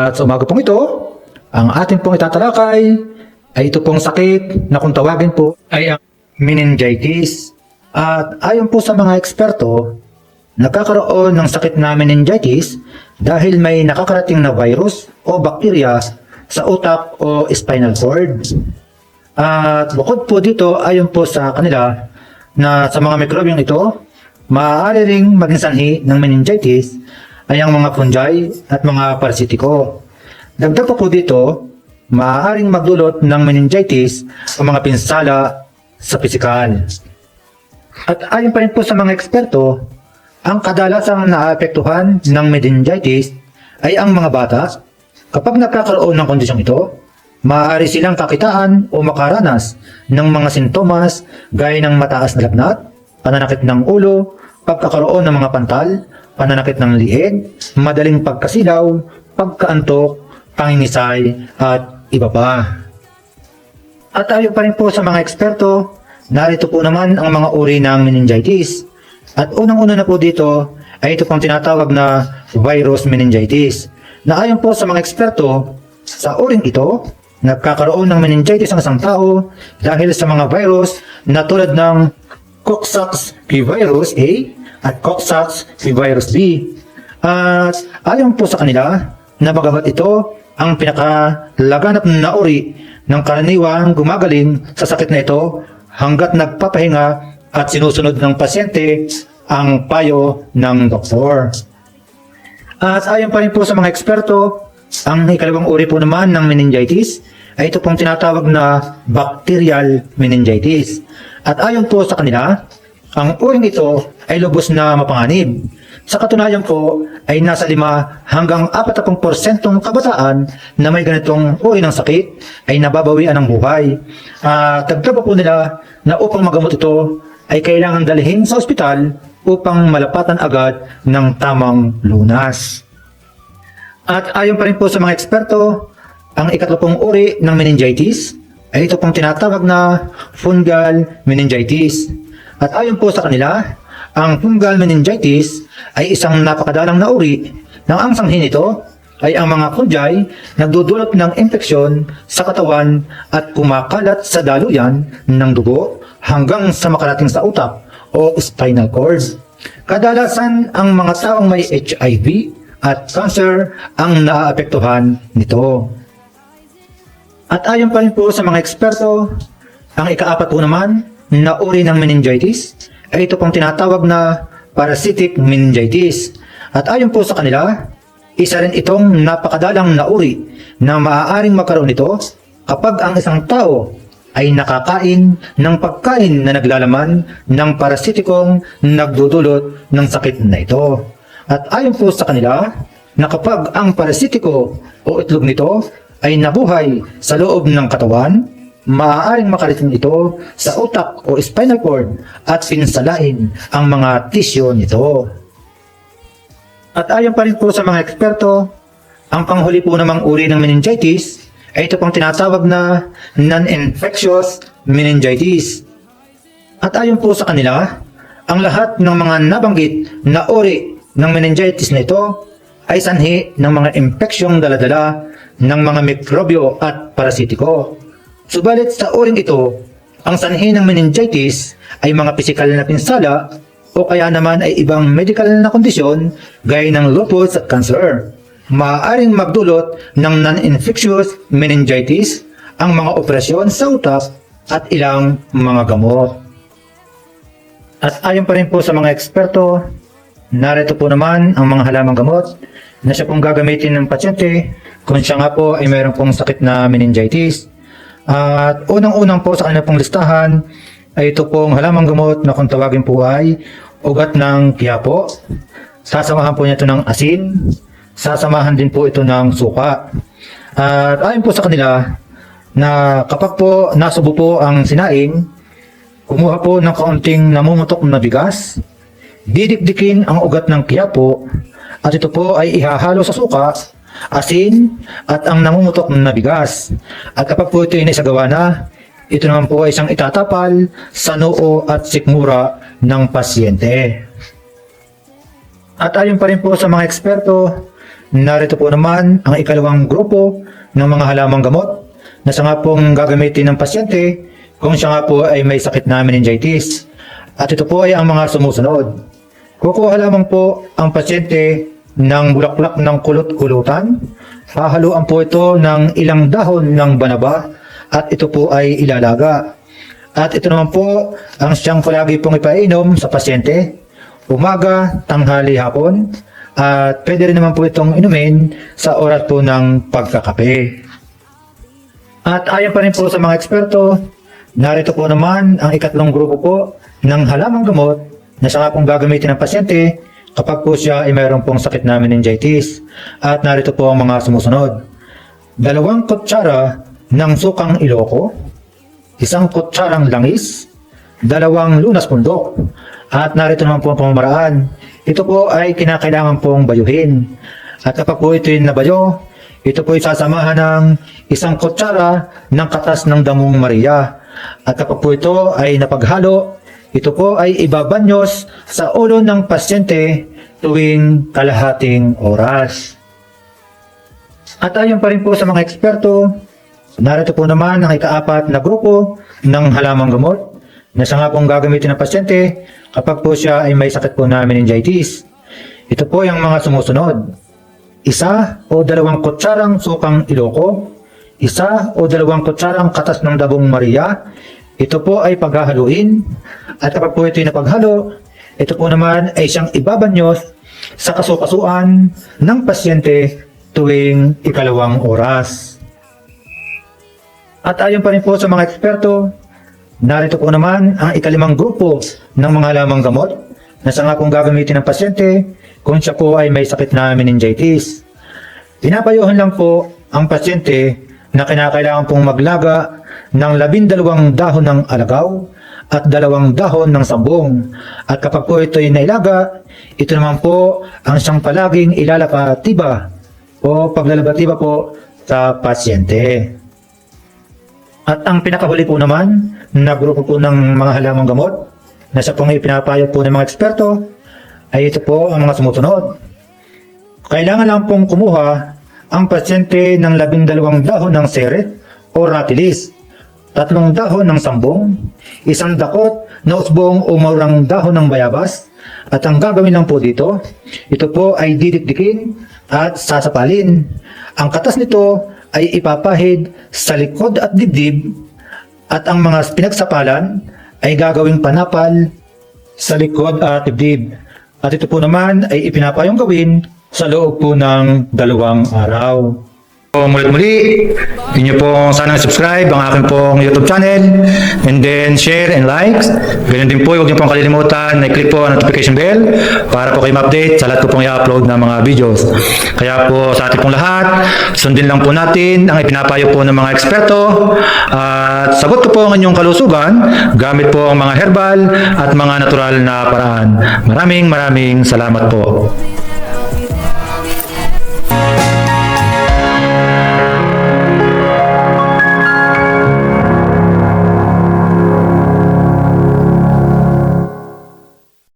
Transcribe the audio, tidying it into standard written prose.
At sa umaga pong ito, ang ating pong itatalakay ay ito pong sakit na kung tawagin po ay ang meningitis. At ayon po sa mga eksperto, nagkakaroon ng sakit na meningitis dahil may nakakarating na virus o bakterya sa utak o spinal cord. At bukod po dito, ayon po sa kanila na sa mga mikrobyong ito, maaari ring maging sanhi ng meningitis ay ang mga fungi at mga parasitiko. Dagdag pa po dito, maaaring magdulot ng meningitis ang mga pinsala sa pisikal. At ayon pa rin po sa mga eksperto, ang kadalasang naapektuhan ng meningitis ay ang mga bata. Kapag nagkakaroon ng kondisyong ito, maaari silang kakitaan o makaranas ng mga sintomas gaya ng mataas na lagnat, pananakit ng ulo, pagkakaroon ng mga pantal, pananakit ng liig, madaling pagkasilaw, pagkaantok, pangingisay, at iba pa. At ayon pa rin po sa mga eksperto, narito po naman ang mga uri ng meningitis. At unang-una na po dito ay ito pong tinatawag na virus meningitis. Na ayon po sa mga eksperto, sa uring ito, nagkakaroon ng meningitis ang isang tao dahil sa mga virus na tulad ng Coxsackie-virus A at Coxsackie-virus B. At ayon po sa kanila, na bagamat ito ang pinakalaganap na uri ng karaniwang gumagaling sa sakit na ito hanggat nagpapahinga at sinusunod ng pasyente ang payo ng doktor. At ayon pa rin po sa mga eksperto, ang ikalawang uri po naman ng meningitis ay ito pong tinatawag na bacterial meningitis. At ayon po sa kanila, ang uring ito ay lubos na mapanganib. Sa katunayan po ay nasa 5 hanggang 40% kabataan na may ganitong uri ng sakit ay nababawian ng buhay. Dagdag pa po nila na upang magamot ito ay kailangan dalhin sa ospital upang malapatan agad ng tamang lunas. At ayon pa rin po sa mga eksperto, ang ikatlo pong uri ng meningitis ay ito pong tinatawag na fungal meningitis. At ayon po sa kanila, ang fungal meningitis ay isang napakadalang na uri ng ang sanghi nito ay ang mga fungi nagdudulot ng infeksyon sa katawan at kumakalat sa daluyan ng dugo hanggang sa makarating sa utak o spinal cord. Kadalasan ang mga taong may HIV at cancer ang naaapektuhan nito. At ayon pa rin po sa mga eksperto, ang ikaapat po naman na uri ng meningitis ay ito pong tinatawag na parasitic meningitis. At ayon po sa kanila, isa rin itong napakadalang na uri na maaaring magkaroon nito kapag ang isang tao ay nakakain ng pagkain na naglalaman ng parasitikong nagdudulot ng sakit na ito. At ayon po sa kanila, na kapag ang parasitiko o itlog nito ay nabuhay sa loob ng katawan, maaaring makarating ito sa utak o spinal cord at pinsalain ang mga tisyo nito. At ayon pa rin po sa mga eksperto, ang panghuli po namang uri ng meningitis ay ito pong tinatawag na non-infectious meningitis. At ayon po sa kanila, ang lahat ng mga nabanggit na uri ng meningitis na ito ay sanhi ng mga infeksyong daladala ng mga mikrobyo at parasitiko. Subalit sa uring ito, ang sanhi ng meningitis ay mga pisikal na pinsala o kaya naman ay ibang medical na kondisyon gaya ng lupus at cancer. Maaaring magdulot ng non-infectious meningitis ang mga operasyon sa utak at ilang mga gamot. At ayon pa rin po sa mga eksperto, narito po naman ang mga halamang gamot na siya pong gagamitin ng pasyente kung siya nga po ay mayroon pong sakit na meningitis. At unang-unang po sa kanilang pong listahan ay ito pong halamang gamot na kung tawagin po ay ugat ng quiapo. Sasamahan po niya ito ng asin. Sasamahan din po ito ng suka. At ayon po sa kanila na kapag po nasubo po ang sinaing, kumuha po ng kaunting namumutok na bigas, didikdikin ang ugat ng quiapo at ito po ay ihahalo sa suka, asin at ang namumutok na bigas. At kapag po ito ay naisagawa na, ito naman po ay isang itatapal sa noo at sikmura ng pasyente. At ayon pa rin po sa mga eksperto narito po naman ang ikalawang grupo ng mga halamang gamot na siya nga pong gagamitin ng pasyente kung siya nga po ay may sakit na meningitis. At ito po ay ang mga sumusunod. Kukuha lamang po ang pasyente ng bulaklak ng kulot-kulutan. Hahaluan po ito ng ilang dahon ng banaba at ito po ay ilalaga. At ito naman po ang siyang palagi pong ipainom sa pasyente, umaga, tanghali, hapon. At pwede rin naman po itong inumin sa oras po ng pagkakape. At ayon pa rin po sa mga eksperto, narito po naman ang ikatlong grupo po ng halamang gamot na siya nga pong gagamitin ng pasyente kapag po siya ay mayroon pong sakit na meningitis. At narito po ang mga sumusunod. 2 kutsara ng sukang Iloko, 1 kutsarang langis, 2 lunas pundok. At narito naman po ang pamamaraan. Ito po ay kinakailangan pong bayuhin. At kapag po ito yung nabayo, ito po ay sasamahan ng 1 kutsara ng katas ng damong Maria. At kapag po ito ay napaghalo, ito po ay ibabanyos sa ulo ng pasyente tuwing kalahating oras. At ayon pa rin po sa mga eksperto, narito po naman ang ika-4 na grupo ng halamang gamot na siya nga pong gagamitin ng pasyente kapag po siya ay may sakit po na meningitis. Ito po yung mga sumusunod. 1 o 2 kutsarang sukang Iloko, 1 o 2 kutsarang katas ng dabong Maria. Ito po ay paghahaluin. At kapag po ito ay napaghalo, ito po naman ay siyang ibabanyos sa kasukasuan ng pasyente tuwing ikalawang oras. At ayon pa rin po sa mga eksperto, narito po naman ang ika-5 grupo ng mga halamang gamot na siya nga pong gagamitin ng pasyente kung siya po ay may sakit na meningitis. Pinapayuhan lang po ang pasyente na kinakailangan pong maglaga ng 12 dahon ng alagaw at 2 dahon ng sambong. At kapag po ito ay nailaga, ito naman po ang siyang palaging ilalapatiba o paglalabatiba po sa pasyente. At ang pinakahuli po naman na grupo po ng mga halamang gamot na siya pong ipinapayo po ng mga eksperto ay ito po ang mga sumusunod. Kailangan lang pong kumuha ang pasyente ng 12 dahon ng seret o ratilis, 3 dahon ng sambong, 1 dakot na usbong o maurang dahon ng bayabas. At ang gagawin lang po dito, ito po ay didikdikin at sasapalin. Ang katas nito ay ipapahid sa likod at dibdib at ang mga pinagsapalan ay gagawing panapal sa likod at dibdib. At ito po naman ay ipinapayong gawin sa loob po ng 2 araw. Muli, inyo pong sanang subscribe ang aking pong YouTube channel and then share and likes. Ganyan din po, huwag niyo pong kalilimutan na i-click po ang notification bell para po kayo ma-update sa lahat po pong i-upload na mga videos. Kaya po sa ating pong lahat, sundin lang po natin ang ipinapayo po ng mga eksperto at sagot ko po ang inyong kalusugan gamit po ang mga herbal at mga natural na paraan. Maraming salamat po.